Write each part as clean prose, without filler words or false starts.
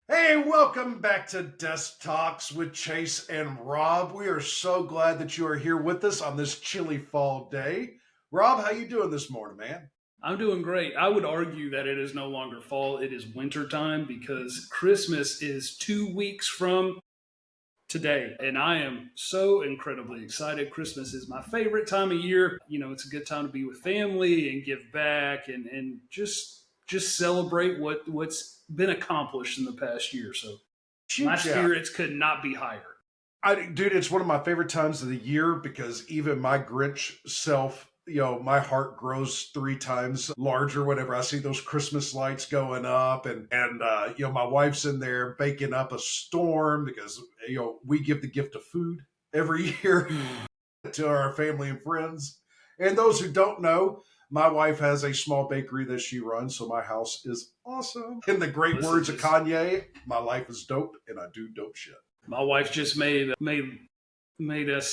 Hey, welcome back to Desk Talks with Chase and Rob. We are so glad that you are here with us on this chilly fall day. Rob, how you doing this morning, man? I'm doing great. I would argue that it is no longer fall, it is winter time because Christmas is 2 weeks from today. And I am so incredibly excited. Christmas is my favorite time of year. It's a good time to be with family and give back and just celebrate what's been accomplished in the past year. So my Shoot, yeah. spirits could not be higher. Dude, it's one of my favorite times of the year because even my Grinch self, my heart grows 3 times larger whenever I see those Christmas lights going up, and my wife's in there baking up a storm because we give the gift of food every year to our family and friends. And those who don't know, my wife has a small bakery that she runs, so my house is awesome. In the great Listen, words of Kanye, my life is dope and I do dope shit. my wife just made us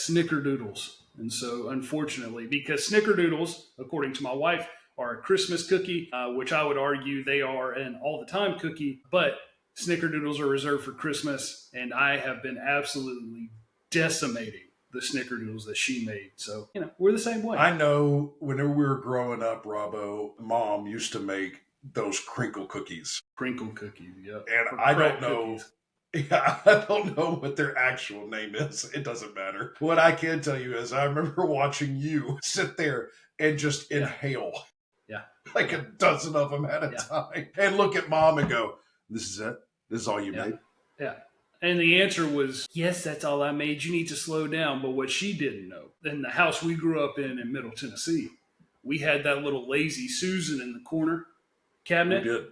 snickerdoodles. And so, unfortunately, because snickerdoodles, according to my wife, are a Christmas cookie, which I would argue they are an all the time cookie, but snickerdoodles are reserved for Christmas. And I have been absolutely decimating the snickerdoodles that she made. So, we're the same way. I know whenever we were growing up, Robbo, mom used to make those crinkle cookies. Crinkle cookies, yeah. And Or I don't crack know. cookies. Yeah, I don't know what their actual name is. It doesn't matter. What I can tell you is I remember watching you sit there and just Yeah. inhale Yeah. like a dozen of them at a Yeah. time and look at mom and go, "This is it? This is all you Yeah. made?" Yeah. And the answer was, yes, that's all I made. You need to slow down. But what she didn't know, in the house we grew up in Middle Tennessee, we had that little lazy Susan in the corner We cabinet. did.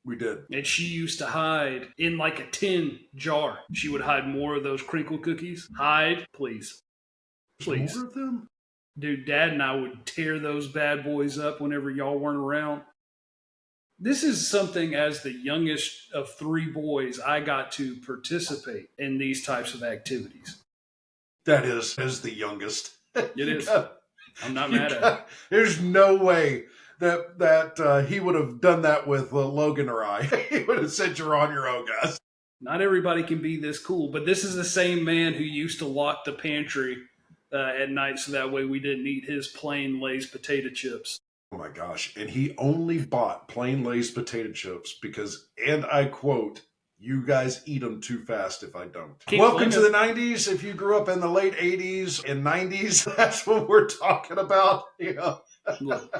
We did. And she used to hide in like a tin jar. She would hide more of those crinkle cookies. Hide, please. There's Please. more of them? Dude, Dad and I would tear those bad boys up whenever y'all weren't around. This is something, as the youngest of 3 boys, I got to participate in these types of activities. That is as the youngest. It You is. got, I'm not you mad at it. there's no way that he would have done that with Logan or I. He would have said, "You're on your own, guys." Not everybody can be this cool, but this is the same man who used to lock the pantry at night so that way we didn't eat his plain Lay's potato chips. Oh my gosh. And he only bought plain Lay's potato chips because, and I quote, "You guys eat them too fast if I don't." Can't Welcome blame to the him. 90s. If you grew up in the late 80s and 90s, that's what we're talking about. Look,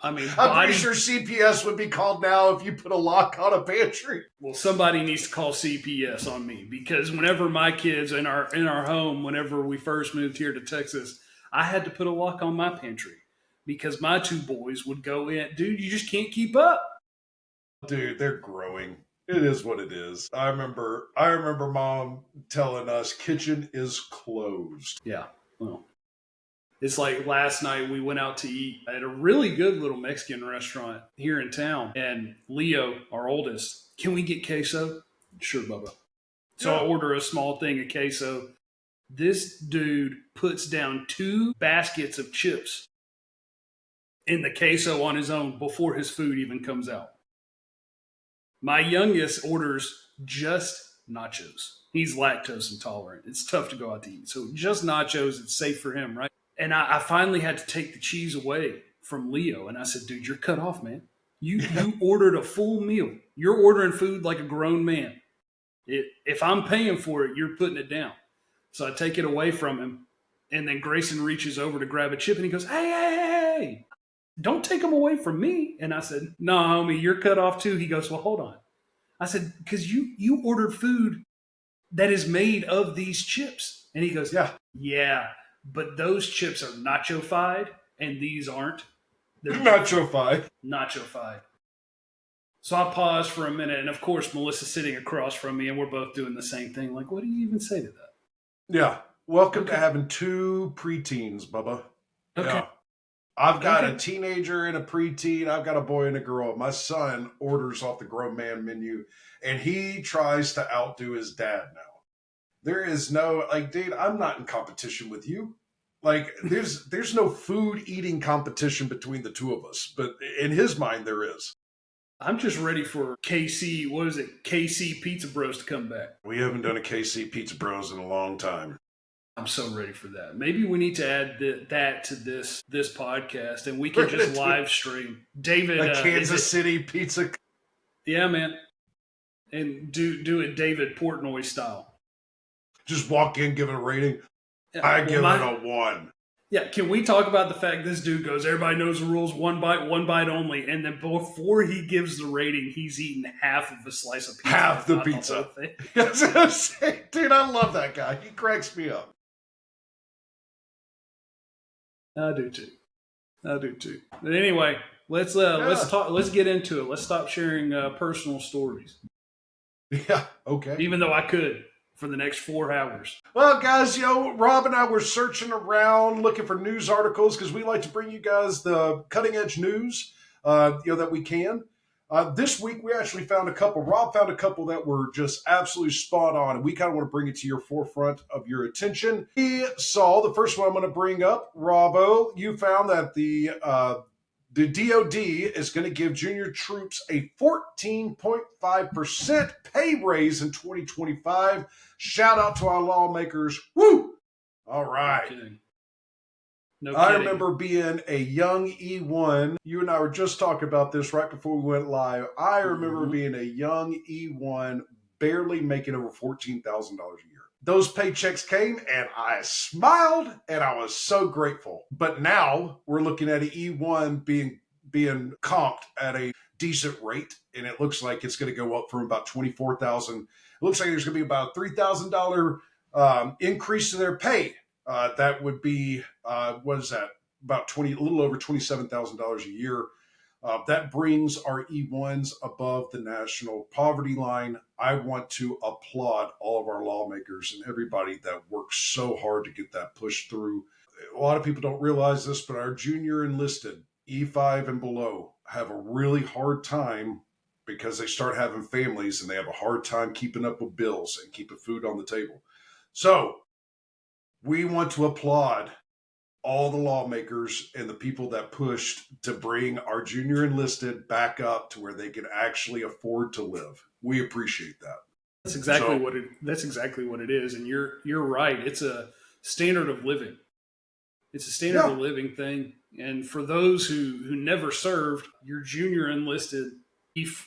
I mean, I'm pretty sure CPS would be called now if you put a lock on a pantry. Well, somebody needs to call CPS on me because whenever my kids in our home, whenever we first moved here to Texas, I had to put a lock on my pantry because my 2 boys would go in. Dude, you just can't keep up. Dude, they're growing. It is what it is. I remember mom telling us kitchen is closed. Yeah. Well, it's like last night we went out to eat at a really good little Mexican restaurant here in town. And Leo, our oldest, can we get queso? Sure, Bubba. So I order a small thing of queso. This dude puts down 2 baskets of chips in the queso on his own before his food even comes out. My youngest orders just nachos. He's lactose intolerant. It's tough to go out to eat. So just nachos, it's safe for him, right? And I finally had to take the cheese away from Leo. And I said, dude, you're cut off, man. You ordered a full meal. You're ordering food like a grown man. If I'm paying for it, you're putting it down. So I take it away from him. And then Grayson reaches over to grab a chip and he goes, hey, don't take them away from me. And I said, no, homie, you're cut off too. He goes, well, hold on. I said, because you ordered food that is made of these chips. And he goes, yeah, but those chips are nacho-fied and these aren't. They're Nacho-fied. Nacho-fied. So I paused for a minute, and of course, Melissa's sitting across from me, and we're both doing the same thing. Like, what do you even say to that? Yeah. Welcome to having 2 preteens, Bubba. Okay. Yeah. I've got a teenager and a preteen. I've got a boy and a girl. My son orders off the grown man menu, and he tries to outdo his dad now. There is no, like, dude, I'm not in competition with you. Like, there's no food eating competition between the two of us. But in his mind, there is. I'm just ready for KC. What is it? KC Pizza Bros to come back. We haven't done a KC Pizza Bros in a long time. I'm so ready for that. Maybe we need to add that to this podcast, and we can just live stream. David, a Kansas City pizza. Yeah, man, and do it David Portnoy style. Just walk in, give it a rating. I give it a 1. Yeah, can we talk about the fact this dude goes, everybody knows the rules, one bite only, and then before he gives the rating, he's eaten half of a slice of pizza. Half the pizza. That's what I'm saying. Dude, I love that guy. He cracks me up. I do too. But anyway, let's talk. Let's get into it. Let's stop sharing personal stories. Yeah, okay. Even though I could for the next 4 hours. Well, guys, Rob and I were searching around looking for news articles because we like to bring you guys the cutting edge news, that we can. This week, we actually found a couple. Rob found a couple that were just absolutely spot on, and we kind of want to bring it to your forefront of your attention. We saw the first one I'm going to bring up. Robbo, you found that the DoD is going to give junior troops a 14.5% pay raise in 2025. Shout out to our lawmakers. Woo! All right. No I remember being a young E1. You and I were just talking about this right before we went live. I remember being a young E1, barely making over $14,000 a year. Those paychecks came and I smiled and I was so grateful. But now we're looking at an E1 being comped at a decent rate, and it looks like it's going to go up from about $24,000. It looks like there's going to be about a $3,000 increase in their pay. That would be, what is that? About a little over $27,000 a year. That brings our E1s above the national poverty line. I want to applaud all of our lawmakers and everybody that works so hard to get that pushed through. A lot of people don't realize this, but our junior enlisted, E5 and below, have a really hard time because they start having families and they have a hard time keeping up with bills and keeping food on the table. So we want to applaud all the lawmakers and the people that pushed to bring our junior enlisted back up to where they can actually afford to live. We appreciate that. That's exactly what it is. And you're right. It's a standard of living. It's a standard of living thing. And for those who never served, your junior enlisted, is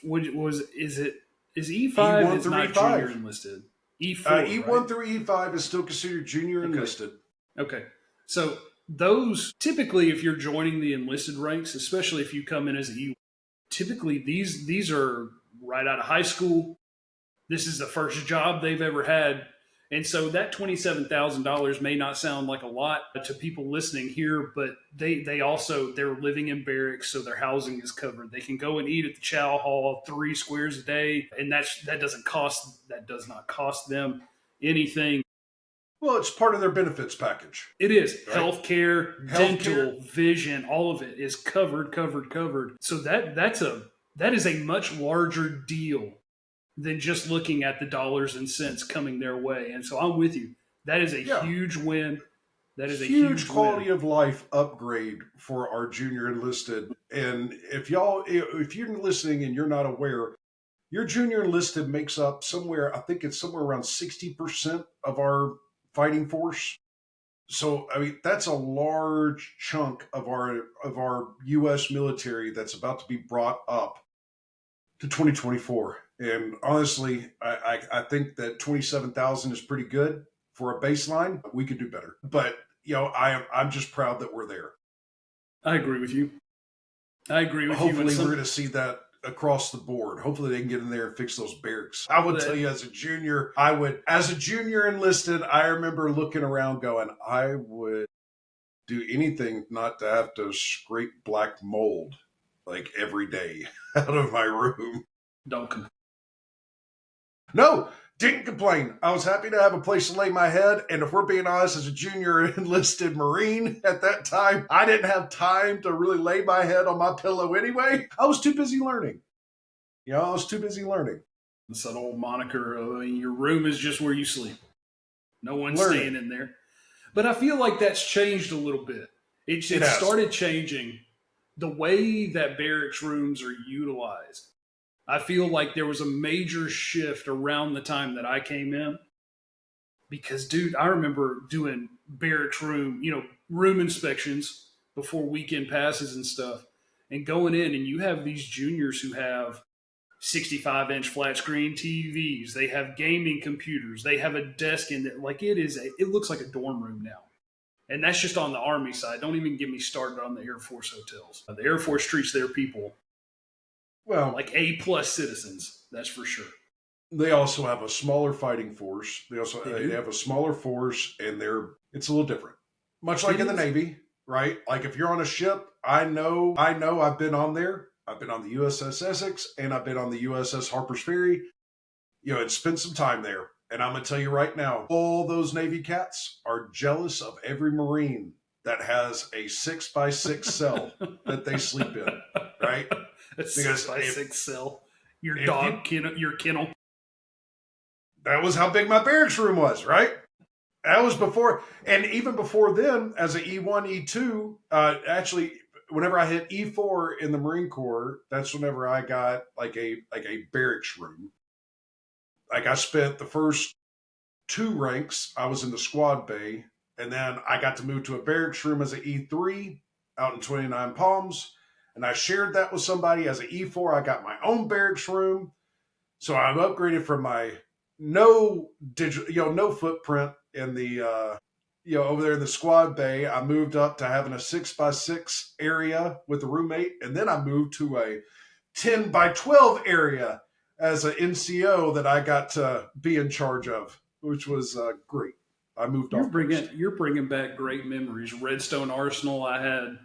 E5 E1 is through not E5. junior enlisted. E4, E1 right? through E5 is still considered junior enlisted. Okay. So those, typically, if you're joining the enlisted ranks, especially if you come in as E1, typically these are right out of high school. This is the first job they've ever had. And so that $27,000 may not sound like a lot to people listening here, but they're living in barracks, so their housing is covered. They can go and eat at the chow hall 3 squares a day, and that does not cost them anything. Well, it's part of their benefits package. It is. Right? Healthcare, dental, vision, all of it is covered. So that is a much larger deal than just looking at the dollars and cents coming their way. And so I'm with you. That is a huge win. That is a huge quality of life upgrade for our junior enlisted. And if you're listening and you're not aware, your junior enlisted makes up somewhere around 60% of our fighting force. So, I mean, that's a large chunk of our U.S. military that's about to be brought up to 2024. And honestly, I think that 27,000 is pretty good for a baseline. We could do better, but I'm just proud that we're there. I agree with you. Hopefully, we're going to see that across the board. Hopefully, they can get in there and fix those barracks. I would tell you, as a junior enlisted, I remember looking around, going, I would do anything not to have to scrape black mold like every day out of my room. Don't complain. No, didn't complain. I was happy to have a place to lay my head. And if we're being honest, as a junior enlisted Marine at that time, I didn't have time to really lay my head on my pillow anyway. I was too busy learning. It's that old moniker, your room is just where you sleep. No one's staying in there. But I feel like that's changed a little bit. It started changing the way that barracks rooms are utilized. I feel like there was a major shift around the time that I came in because, dude, I remember doing barracks room, room inspections before weekend passes and stuff, and going in, and you have these juniors who have 65-inch flat screen TVs. They have gaming computers. They have a desk in there. Like it looks like a dorm room now. And that's just on the Army side. Don't even get me started on the Air Force hotels. The Air Force treats their people Well, like A+ citizens. That's for sure. they also have a smaller fighting force. They do. have a smaller force, and it's a little different. Much like It in the is. Navy, right? Like if you're on a ship, I know I've been on there. I've been on the USS Essex and I've been on the USS Harper's Ferry, and spent some time there. And I'm going to tell you right now, all those Navy cats are jealous of every Marine that has a 6x6 cell that they sleep in, right? A Because 6x6 cell. Your if dog kennel, your kennel. that was how big my barracks room was, right? That was before, and even before then, as an E1, E2, actually, whenever I hit E4 in the Marine Corps, that's whenever I got like a barracks room. Like I spent the first two ranks, I was in the squad bay, and then I got to move to a barracks room as an E3 out in 29 Palms, and I shared that with somebody. As an E4, I got my own barracks room, so I'm upgraded from my no digital, no footprint in the over there in the squad bay. I moved up to having a 6x6 area with a roommate, and then I moved to a 10x12 area as an NCO that I got to be in charge of, which was great. I moved You're off bringing post. you're bringing back great memories. Redstone Arsenal. I had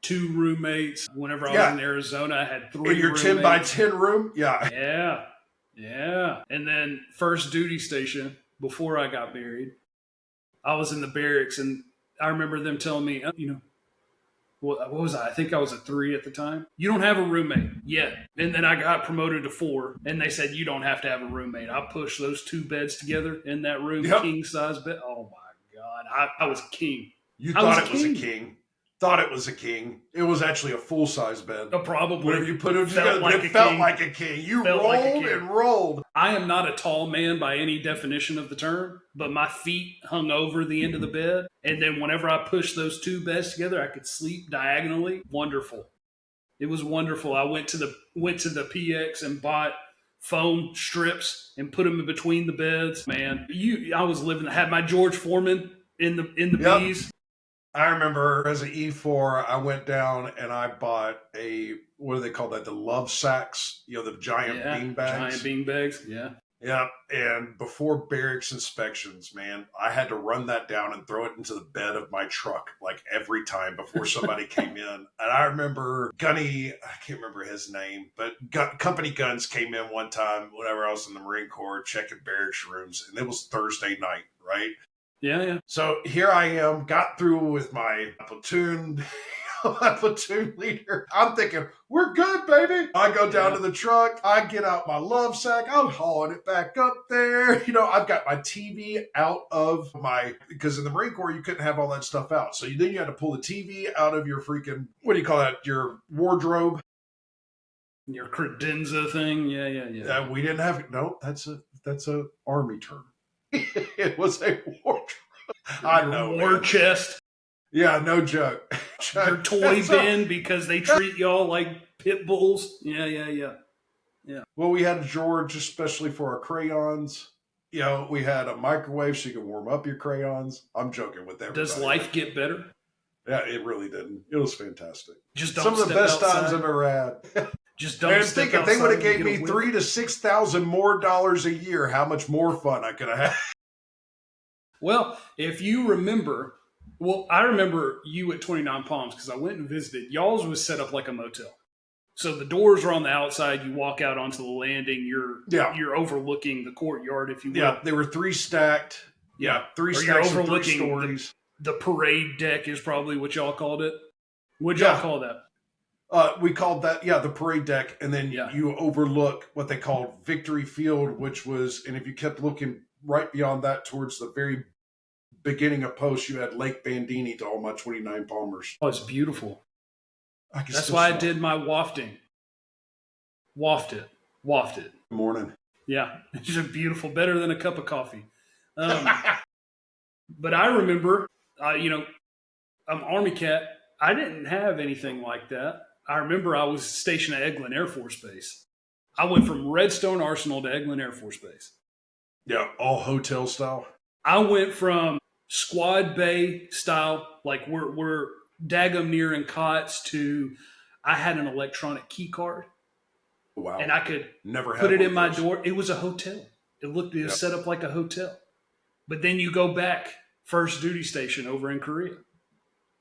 two roommates. Whenever I was in Yeah, Arizona, I had three in your roommates. 10x10 room. Yeah, Yeah, yeah. And then first duty station before I got married, I was in the barracks, and I remember them telling me, what was I? I think I was a 3 at the time. You don't have a roommate yet. And then I got promoted to 4, and they said, you don't have to have a roommate. I pushed those two beds together in that room, yep. king size bed. Oh my God. I was king. You I was thought a it was a king. king. Thought it was a king. It was actually a full size bed. Probably. Whenever you put it Felt together, like it a felt king. like a king. You Felt rolled like a king. and rolled. I am not a tall man by any definition of the term, but my feet hung over the end of the bed. And then whenever I pushed those two beds together, I could sleep diagonally. Wonderful. It was wonderful. I went to the PX and bought foam strips and put them in between the beds. Man, I was living. I had my George Foreman in the Yep. bees. I remember as an E4, I went down and I bought what do they call that? The love sacks, the giant bean bags. Giant bean bags, yeah. Yeah. And before barracks inspections, man, I had to run that down and throw it into the bed of my truck like every time before somebody came in. And I remember Gunny, I can't remember his name, but Company Guns came in one time whenever I was in the Marine Corps checking barracks rooms, and it was Thursday night, right? Yeah. So here I am, got through with my platoon, my platoon leader. I'm thinking, we're good, baby. I go down to the truck. I get out my love sack. I'm hauling it back up there. I've got my TV out of because in the Marine Corps, you couldn't have all that stuff out. So then you had to pull the TV out of your freaking, what do you call that? Your wardrobe. Your credenza thing. Yeah. We didn't have, no, that's a Army term. It was a wardrobe. I know. War man. chest. Yeah, no joke. Your toy bin because they treat y'all like pit bulls. Yeah. Well, we had a George, especially for our crayons. We had a microwave so you could warm up your crayons. I'm joking with everybody. Does life get better? Yeah, it really didn't. It was fantastic. Just don't Some of the best outside. times I've ever had. Just don't. And think if they would have gave me $3,000 to $6,000 more a year, how much more fun I could have had. Well, if you remember, I remember you at 29 Palms because I went and visited. Y'all's was set up like a motel. So the doors are on the outside. You walk out onto the landing. You're overlooking the courtyard, if you will. Yeah, they were 3 stacked. Yeah, 3 or stacks you're of 3 overlooking stories. The parade deck is probably what y'all called it. What'd y'all call that? We called that, the parade deck. And then you overlook what they called Victory Field, which was, and if you kept looking right beyond that towards the very beginning of post, you had Lake Bandini to all my 29 Palmers. Oh, it's beautiful. That's why I did my wafting. Waft it. Wafted. Good morning. Yeah, it's just beautiful, better than a cup of coffee. But I remember, I'm Army cat. I didn't have anything like that. I remember I was stationed at Eglin Air Force Base. I went from Redstone Arsenal to Eglin Air Force Base. Yeah, all hotel style. I went from squad bay style, like we're daggum near in cots, to I had an electronic key card Wow. and I could Never put had it one in of my those. door. It was a hotel. It was Yep. set up like a hotel. But then you go back, first duty station over in Korea.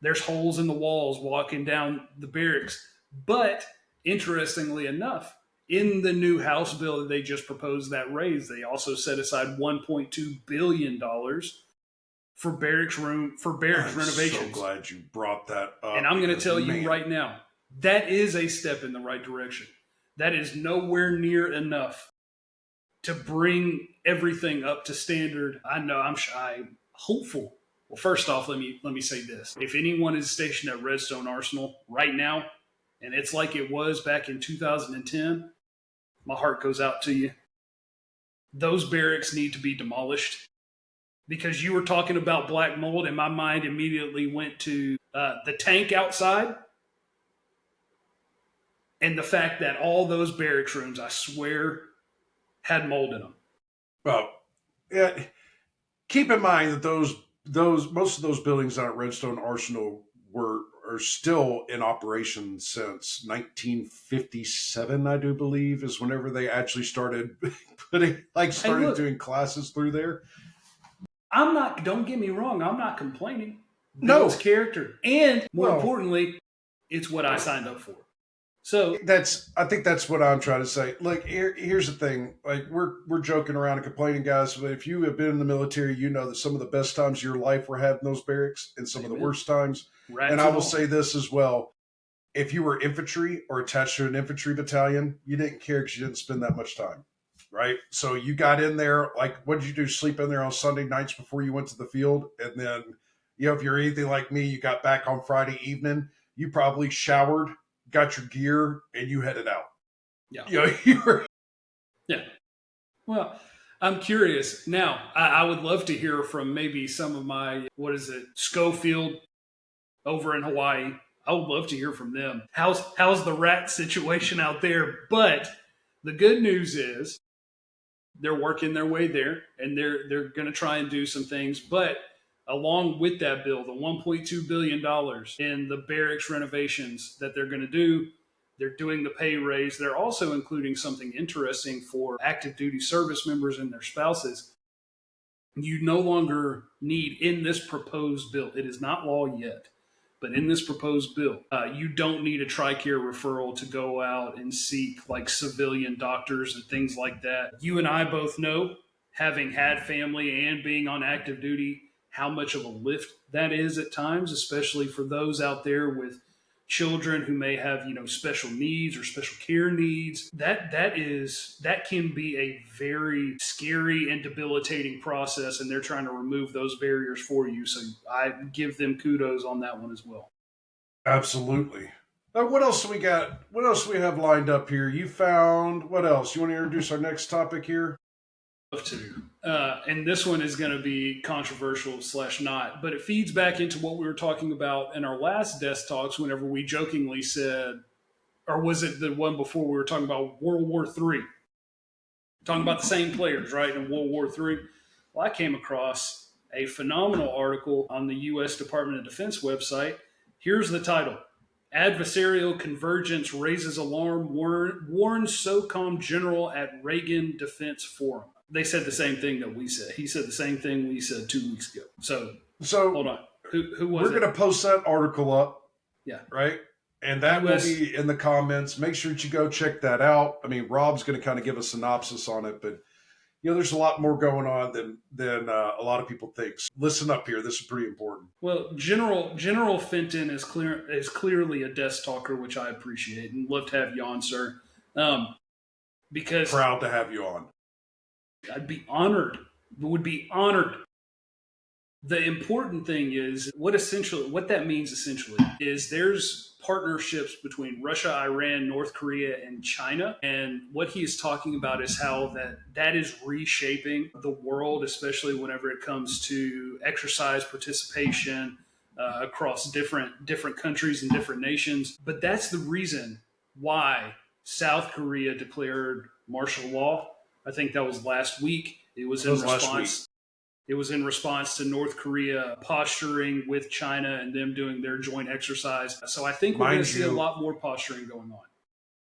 There's holes in the walls walking down the barracks. But interestingly enough, in the new House bill that they just proposed that raise, they also set aside $1.2 billion for barracks I'm renovations. so glad you brought that up. And I'm going to tell you man, right now, that is a step in the right direction. That is nowhere near enough to bring everything up to standard. I know I'm hopeful. Well, first off, let me say this: if anyone is stationed at Redstone Arsenal right now, and it's like it was back in 2010, my heart goes out to you. Those barracks need to be demolished because you were talking about black mold, and my mind immediately went to the tank outside and the fact that all those barracks rooms, I swear, had mold in them. well, yeah, keep in mind that those most of those buildings out at Redstone Arsenal are still in operation since 1957, I do believe, is whenever they actually started Look, doing classes through there. I'm not. Don't get me wrong. I'm not complaining. No. Builds character, and more Well, importantly, it's what I signed up for. So I think that's what I'm trying to say. Like here's the thing. Like we're joking around and complaining, guys, but if you have been in the military, you know that some of the best times of your life were had in those barracks and some of the worst times. And I will say this as well. If you were infantry or attached to an infantry battalion, you didn't care because you didn't spend that much time. Right. So you got in there, like, what did you do? Sleep in there on Sunday nights before you went to the field. And then, if you're anything like me, you got back on Friday evening, you probably showered, got your gear, and you headed out. Yeah. You were. Yeah. Well, I'm curious. Now, I would love to hear from maybe some of my, Schofield over in Hawaii. I would love to hear from them. How's the rat situation out there? But the good news is they're working their way there, and they're going to try and do some things. But along with that bill, the $1.2 billion in the barracks renovations that they're going to do, they're doing the pay raise. They're also including something interesting for active duty service members and their spouses. You no longer need, in this proposed bill, it is not law yet, but in this proposed bill, you don't need a TRICARE referral to go out and seek like civilian doctors and things like that. You and I both know, having had family and being on active duty, how much of a lift that is at times, especially for those out there with children who may have special needs or special care needs. That can be a very scary and debilitating process, and they're trying to remove those barriers for you. So I give them kudos on that one as well. Absolutely. What else do we got? What else do we have lined up here? You found what else? You want to introduce our next topic here? To. And this one is going to be controversial / not, but it feeds back into what we were talking about in our last desk talks whenever we jokingly said, or was it the one before we were talking about World War III? Talking about the same players, right, in World War III. Well, I came across a phenomenal article on the U.S. Department of Defense website. Here's the title. Adversarial convergence raises alarm, warns SOCOM general at Reagan Defense Forum. They said the same thing that we said. He said the same thing we said 2 weeks ago. So hold on. Who was it? We're going to post that article up. Yeah. Right? And that will be in the comments. Make sure that you go check that out. I mean, Rob's going to kind of give a synopsis on it, but there's a lot more going on than a lot of people think. So listen up here. This is pretty important. Well, General Fenton is clearly a desk talker, which I appreciate and love to have you on, sir. Because proud to have you on. I'd be honored. Would be honored. The important thing is what that means essentially is there's partnerships between Russia, Iran, North Korea, and China. And what he is talking about is how that is reshaping the world, especially whenever it comes to exercise participation across different countries and different nations. But that's the reason why South Korea declared martial law. I think that was last week. That was last week. It was in response to North Korea posturing with China and them doing their joint exercise. So I think we're going to see a lot more posturing going on.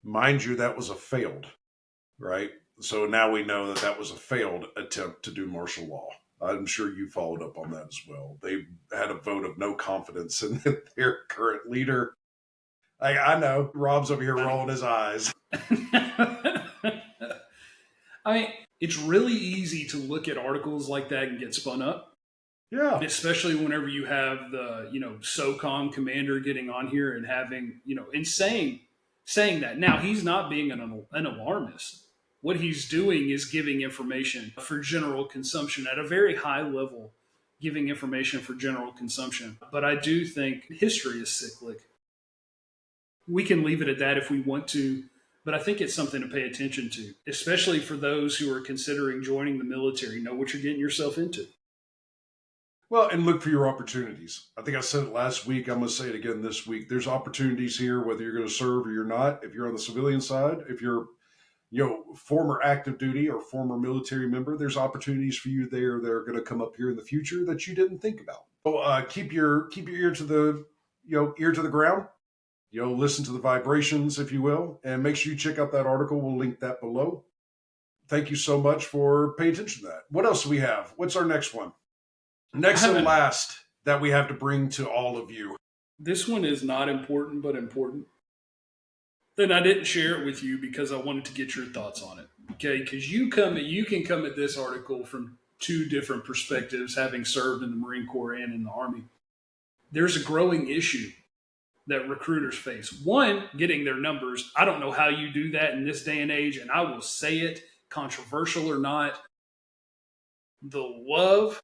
Mind you, that was a failed, right? So now we know that that was a failed attempt to do martial law. I'm sure you followed up on that as well. They had a vote of no confidence in their current leader. I know Rob's over here rolling his eyes. I mean, it's really easy to look at articles like that and get spun up. Yeah. Especially whenever you have the, SOCOM commander getting on here and having, and saying that. Now, he's not being an alarmist. What he's doing is giving information for general consumption at a very high level, giving information for general consumption. But I do think history is cyclic. We can leave it at that if we want to, but I think it's something to pay attention to, especially for those who are considering joining the military. Know what you're getting yourself into. Well, and look for your opportunities. I think I said it last week. I'm going to say it again this week. There's opportunities here, whether you're going to serve or you're not. If you're on the civilian side, if you're, former active duty or former military member, there's opportunities for you there that are going to come up here in the future that you didn't think about. So keep your ear to the, ear to the ground. Listen to the vibrations, if you will, and make sure you check out that article. We'll link that below. Thank you so much for paying attention to that. What else do we have? What's our next one? Next and last that we have to bring to all of you. This one is not important, but important. Then I didn't share it with you because I wanted to get your thoughts on it. Okay, because you can come at this article from two different perspectives, having served in the Marine Corps and in the Army. There's a growing issue that recruiters face. One, getting their numbers. I don't know how you do that in this day and age, and I will say it, controversial or not. The love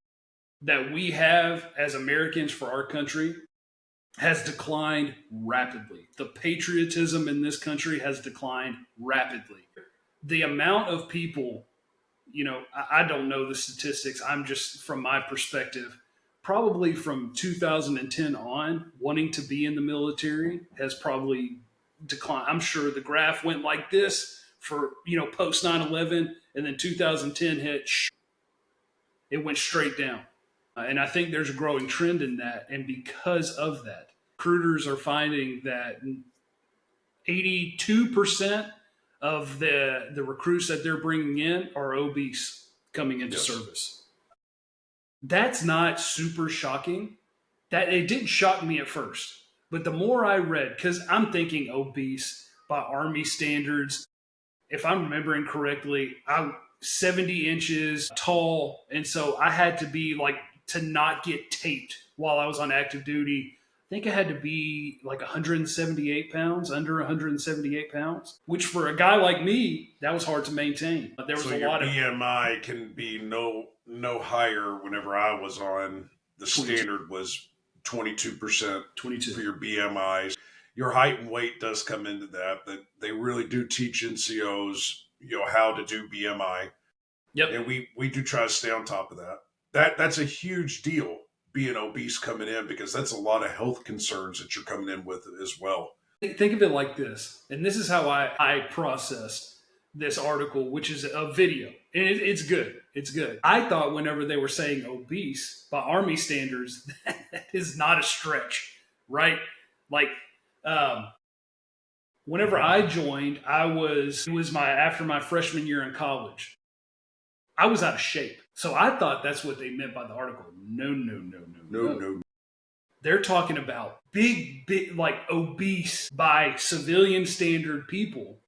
that we have as Americans for our country has declined rapidly. The patriotism in this country has declined rapidly. The amount of people, I don't know the statistics. I'm just, from my perspective, probably from 2010 on, wanting to be in the military has probably declined. I'm sure the graph went like this for, post 9/11, and then 2010 hit, it went straight down. And I think there's a growing trend in that. And because of that, recruiters are finding that 82% of the recruits that they're bringing in are obese coming into service. That's not super shocking. That it didn't shock me at first. But the more I read, because I'm thinking obese by Army standards, if I'm remembering correctly, I'm 70 inches tall. And so I had to be to not get taped while I was on active duty. I think I had to be 178 pounds, under 178 pounds, which for a guy like me, that was hard to maintain. There was so a lot of BMI can be no higher. Whenever I was on, the 22. Standard was 22%. 22 for your BMI. Your height and weight does come into that, but they really do teach NCOs, how to do BMI. Yep. And we do try to stay on top of that. That's a huge deal, being obese coming in, because that's a lot of health concerns that you're coming in with as well. Think of it like this, and this is how I processed this article, which is a video, and it's good. It's good. I thought whenever they were saying obese by Army standards, that is not a stretch, right? Whenever I joined, after my freshman year in college. I was out of shape. So I thought that's what they meant by the article. No. They're talking about big, obese by civilian standard people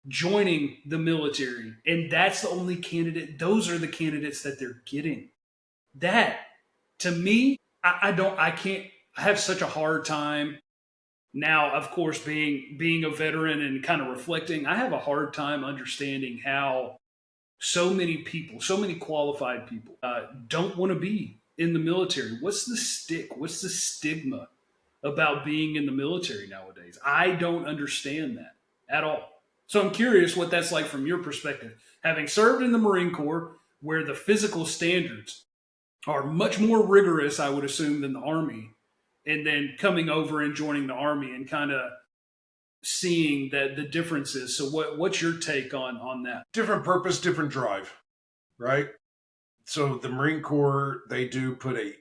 joining the military. And that's the only candidate. Those are the candidates that they're getting. That, to me, I have such a hard time. Now, of course, being a veteran and kind of reflecting, I have a hard time understanding how so many people, so many qualified people don't want to be in the military? What's the stick? What's the stigma about being in the military nowadays? I don't understand that at all. So I'm curious what that's like from your perspective. Having served in the Marine Corps, where the physical standards are much more rigorous, I would assume, than the Army, and then coming over and joining the Army and kind of seeing that the differences. So what's your take on that? Different purpose, different drive, right? So the Marine Corps, they do put a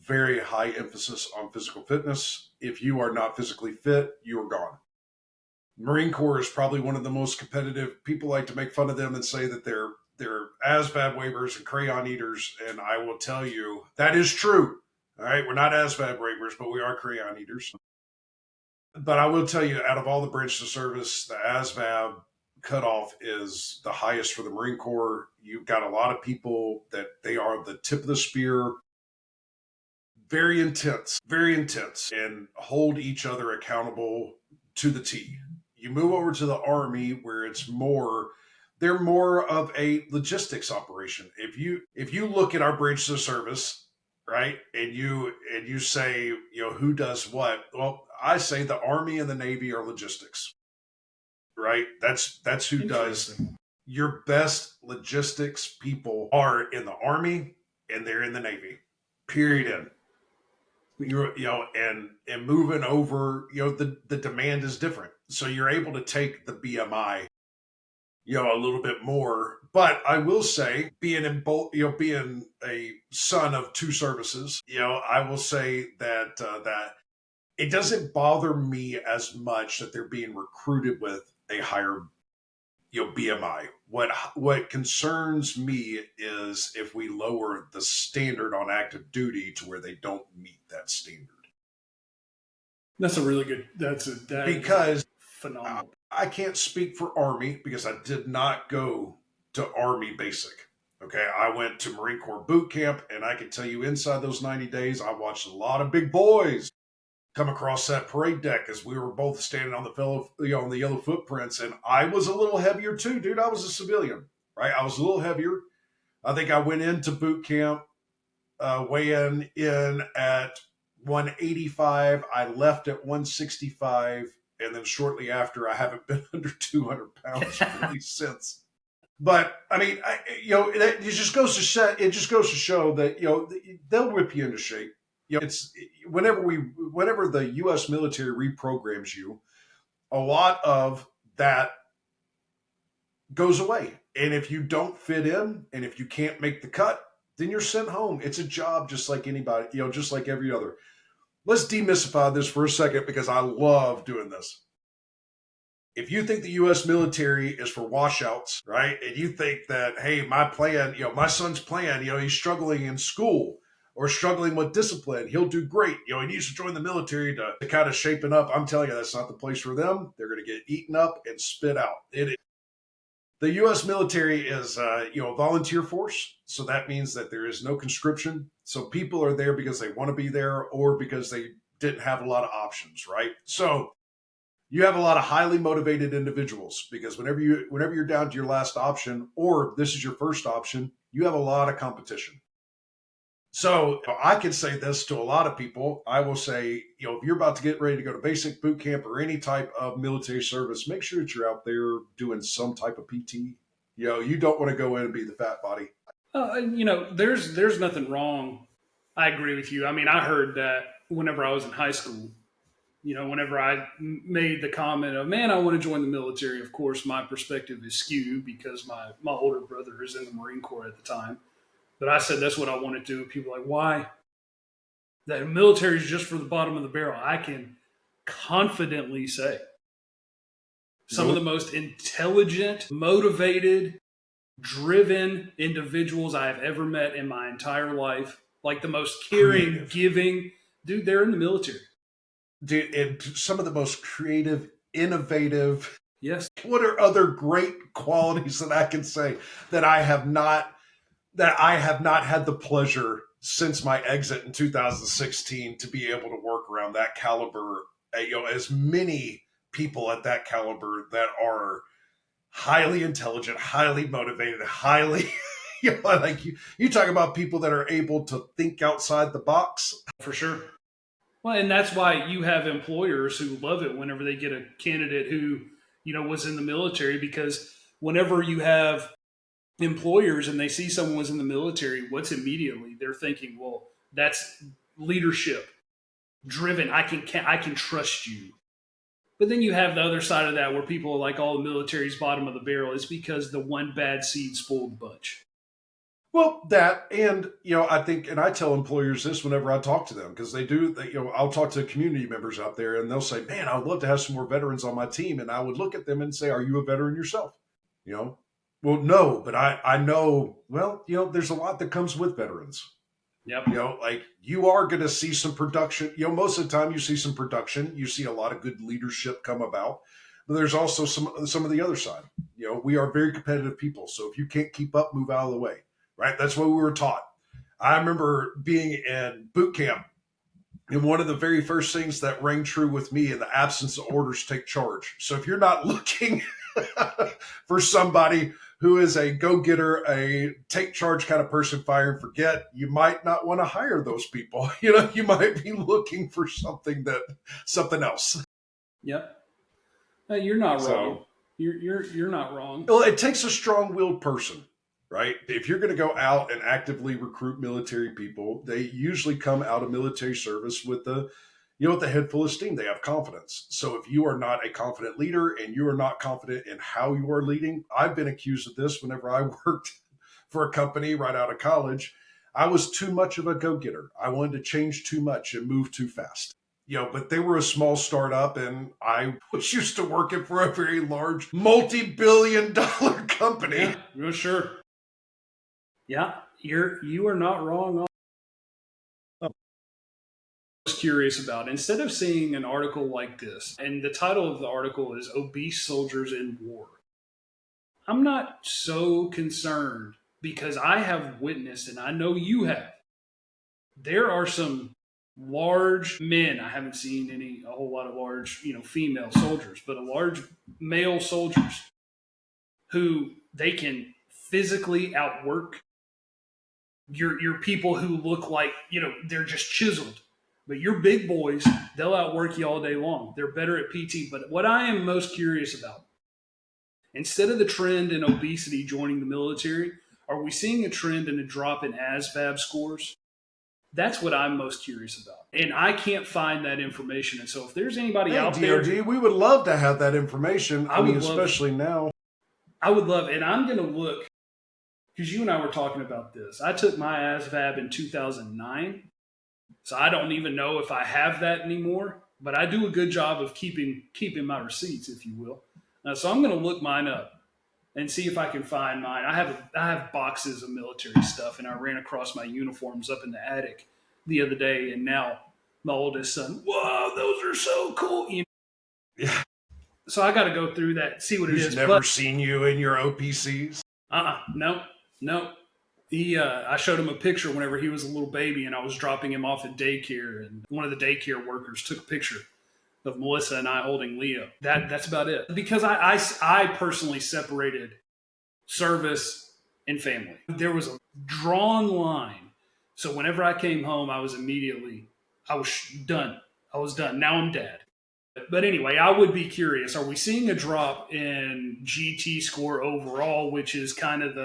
very high emphasis on physical fitness. If you are not physically fit, you are gone. Marine Corps is probably one of the most competitive. People like to make fun of them and say that they're ASVAB waivers and crayon eaters, and I will tell you that is true. All right, we're not ASVAB waivers, but we are crayon eaters. But I will tell you, out of all the branches of service, the ASVAB cutoff is the highest for the Marine Corps. You've got a lot of people that they are the tip of the spear, very intense, and hold each other accountable to the T. You move over to the Army where they're more of a logistics operation. If you look at our branches of service, right, and you say, who does what? Well, I say the Army and the Navy are logistics, right? That's who does. Your best logistics people are in the Army and they're in the Navy. Period. End. And moving over, the demand is different, so you're able to take the BMI, a little bit more. But I will say, being in both, being a son of two services, I will say that it doesn't bother me as much that they're being recruited with a higher BMI. What concerns me is if we lower the standard on active duty to where they don't meet that standard. That's a really good. Because phenomenal. I can't speak for Army because I did not go to Army Basic. Okay, I went to Marine Corps boot camp, and I can tell you inside those 90 days, I watched a lot of big boys come across that parade deck as we were both standing on on the yellow footprints, and I was a little heavier too, dude. I was a civilian, right? I was a little heavier. I think I went into boot camp weighing in at 185. I left at 165, and then shortly after, I haven't been under 200 pounds really since. But I mean, it just goes to show that they'll whip you into shape. It's whenever the U.S. military reprograms you, a lot of that goes away. And if you don't fit in, and if you can't make the cut, then you're sent home. It's a job just like anybody, just like every other. Let's demystify this for a second because I love doing this. If you think the U.S. military is for washouts, right, and you think that, hey, my son's plan, he's struggling in school or struggling with discipline, he'll do great. He needs to join the military to kind of shapen up. I'm telling you, that's not the place for them. They're going to get eaten up and spit out. The U.S. military is, a volunteer force. So that means that there is no conscription. So people are there because they want to be there or because they didn't have a lot of options, right? So you have a lot of highly motivated individuals because whenever you're down to your last option or this is your first option, you have a lot of competition. So I can say this to a lot of people. I will say, if you're about to get ready to go to basic boot camp or any type of military service, make sure that you're out there doing some type of PT. You don't want to go in and be the fat body. There's nothing wrong. I agree with you. I mean, I heard that whenever I was in high school, whenever I made the comment of, man, I want to join the military, of course, my perspective is skewed because my older brother is in the Marine Corps at the time. But I said that's what I want to do. People are like, why? That military is just for the bottom of the barrel. I can confidently say some of the most intelligent, motivated, driven individuals I have ever met in my entire life, like the most caring, giving, dude, they're in the military. Dude, and some of the most creative, innovative. Yes. What are other great qualities that I can say that I have not had the pleasure since my exit in 2016 to be able to work around that caliber, as many people at that caliber that are highly intelligent, highly motivated, highly, Like you talk about people that are able to think outside the box. For sure. Well, and that's why you have employers who love it whenever they get a candidate who, was in the military, because whenever you have employers and they see someone was in the military, what's immediately they're thinking, well, that's leadership driven. I can trust you. But then you have the other side of that where people are like, all the military's bottom of the barrel. It's because the one bad seed spoiled the bunch. Well, that, and I think, and I tell employers this whenever I talk to them, because I'll talk to community members out there, and they'll say, "Man, I'd love to have some more veterans on my team," and I would look at them and say, "Are you a veteran yourself?" You know, well, no, but I know. Well, there's a lot that comes with veterans. Yep. Like you are going to see some production. Most of the time you see some production. You see a lot of good leadership come about. But there's also some of the other side. We are very competitive people. So if you can't keep up, move out of the way. Right? That's what we were taught. I remember being in boot camp, and one of the very first things that rang true with me, in the absence of orders, take charge. So if you're not looking for somebody who is a go-getter, a take charge kind of person, fire and forget, you might not want to hire those people. You might be looking for something else. Yep. You're not So, wrong. You're not wrong. Well, it takes a strong-willed person, right? If you're going to go out and actively recruit military people, they usually come out of military service with with a head full of steam. They have confidence. So if you are not a confident leader and you are not confident in how you are leading, I've been accused of this whenever I worked for a company right out of college. I was too much of a go-getter. I wanted to change too much and move too fast. But they were a small startup, and I was used to working for a very large, multi-billion-dollar company. Yeah, sure. Yeah, you are not wrong. I was curious about, instead of seeing an article like this, and the title of the article is "Obese Soldiers in War," I'm not so concerned because I have witnessed, and I know you have. There are some large men. I haven't seen a whole lot of large, female soldiers, but a large male soldiers who they can physically outwork your people who look like, they're just chiseled. But your big boys, they'll outwork you all day long. They're better at PT. But what I am most curious about, instead of the trend in obesity joining the military, are we seeing a trend in a drop in ASVAB scores? That's what I'm most curious about. And I can't find that information. And so if there's anybody out there, DoD, we would love to have that information. I mean, especially now. I would love, and I'm going to look, because you and I were talking about this. I took my ASVAB in 2009, so I don't even know if I have that anymore, but I do a good job of keeping my receipts, if you will. So I'm going to look mine up and see if I can find mine. I have boxes of military stuff, and I ran across my uniforms up in the attic the other day, and now my oldest son, whoa, those are so cool. Yeah. So I got to go through that, see what it is. He's never seen you in your OPCs? No. I showed him a picture whenever he was a little baby, and I was dropping him off at daycare, and one of the daycare workers took a picture of Melissa and I holding Leo. That's about it. Because I personally separated service and family. There was a drawn line. So whenever I came home, I was done. I was done. Now I'm dad. But anyway, I would be curious. Are we seeing a drop in GT score overall, which is kind of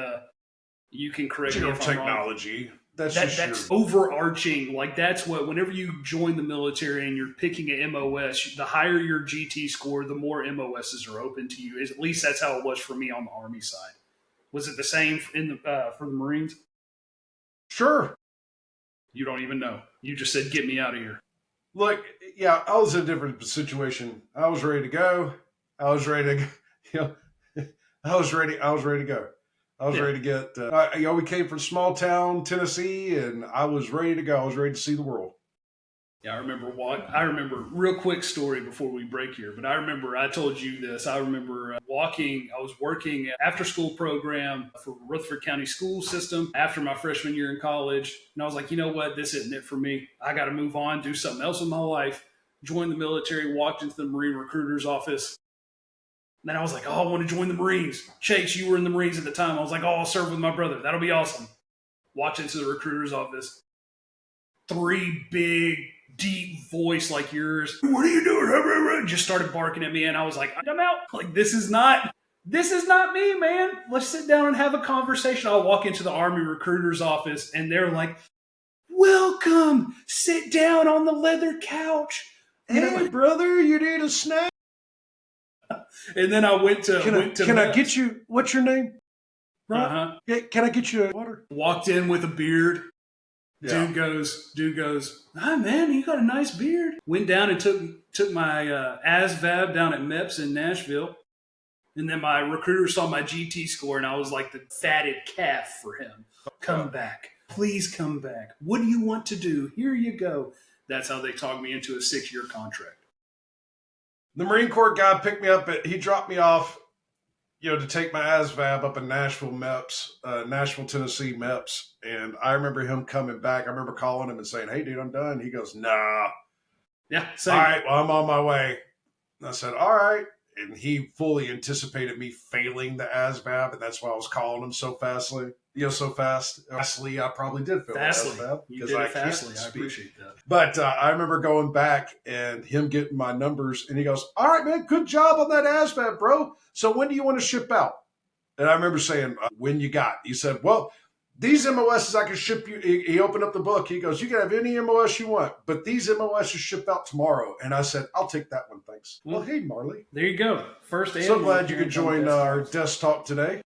you can correct me if I'm wrong. Technology. That's overarching. Like that's what, whenever you join the military and you're picking an MOS, the higher your GT score, the more MOSs are open to you. At least that's how it was for me on the Army side. Was it the same for the Marines? Sure. You don't even know. You just said, "Get me out of here." Look, yeah, I was in a different situation. I was ready to go. I was ready to go. I was ready to go. I was ready to get, we came from small town Tennessee, and I was ready to go. I was ready to see the world. Yeah, I remember, real quick story before we break here, but I told you this. I remember I was working after school program for Rutherford County School System after my freshman year in college. And I was like, you know what? This isn't it for me. I got to move on, do something else with my life. Joined the military, walked into the Marine recruiter's office. then I was like, oh, I want to join the Marines. Chase, you were in the Marines at the time. I was like, oh, I'll serve with my brother. That'll be awesome. Walked into the recruiter's office. 3 big, deep voice like yours. What are you doing? Just started barking at me, and I was like, I'm out. Like, this is not me, man. Let's sit down and have a conversation. I'll walk into the Army recruiter's office, and they're like, welcome. Sit down on the leather couch. Hey, brother, you need a snack? And then I went to. Can I get you? What's your name? Uh-huh. Yeah, can I get you water? Walked in with a beard. Yeah. Dude goes, ah, man, you got a nice beard. Went down and took my ASVAB down at MEPS in Nashville. And then my recruiter saw my GT score, and I was like the fatted calf for him. Come back. Please come back. What do you want to do? Here you go. That's how they talked me into a 6-year contract. The Marine Corps guy picked me up. He dropped me off, to take my ASVAB up in Nashville, Nashville, Tennessee, MEPS. And I remember him coming back. I remember calling him and saying, hey, dude, I'm done. He goes, nah. Yeah, same. All right, well, I'm on my way. And I said, all right. And he fully anticipated me failing the ASVAB, and that's why I was calling him so fastly. So fast. Fastly, I probably did fail Fastly. the ASVAB. You did it fastly. I appreciate that. But I remember going back and him getting my numbers, and he goes, all right, man, good job on that ASVAB, bro. So when do you want to ship out? And I remember saying, when you got? He said, well, these MOSs I can ship you. He opened up the book. He goes, you can have any MOS you want, but these MOSs ship out tomorrow. And I said, I'll take that one, thanks. Well, hey, Marley. There you go. First So glad you could join our desk talk today.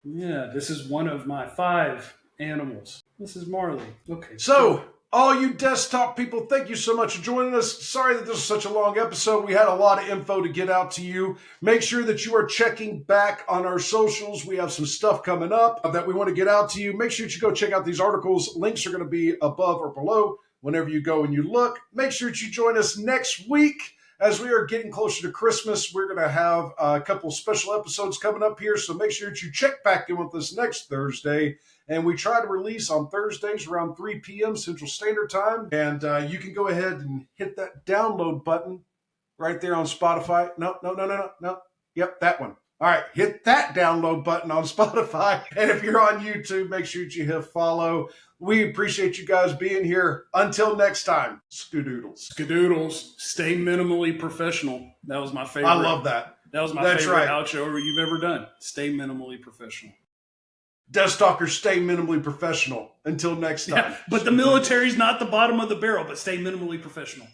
Yeah, this is one of my 5 animals. This is Marley. Okay. So, all you desktop people, thank you so much for joining us. Sorry that this was such a long episode. We had a lot of info to get out to you. Make sure that you are checking back on our socials. We have some stuff coming up that we want to get out to you. Make sure that you go check out these articles. Links are going to be above or below whenever you go and you look. Make sure that you join us next week. As we are getting closer to Christmas, we're going to have a couple special episodes coming up here, so make sure that you check back in with us next Thursday. And we try to release on Thursdays around 3 p.m. Central Standard Time. And you can go ahead and hit that download button right there on Spotify. No. Yep, that one. All right, hit that download button on Spotify. And if you're on YouTube, make sure that you hit follow. We appreciate you guys being here. Until next time, skadoodles. Skadoodles. Stay minimally professional. That was my favorite. I love that. That was my favorite outro you've ever done. Stay minimally professional. Desk Talkers, stay minimally professional. Until next time. Yeah, but the military's not the bottom of the barrel, but stay minimally professional.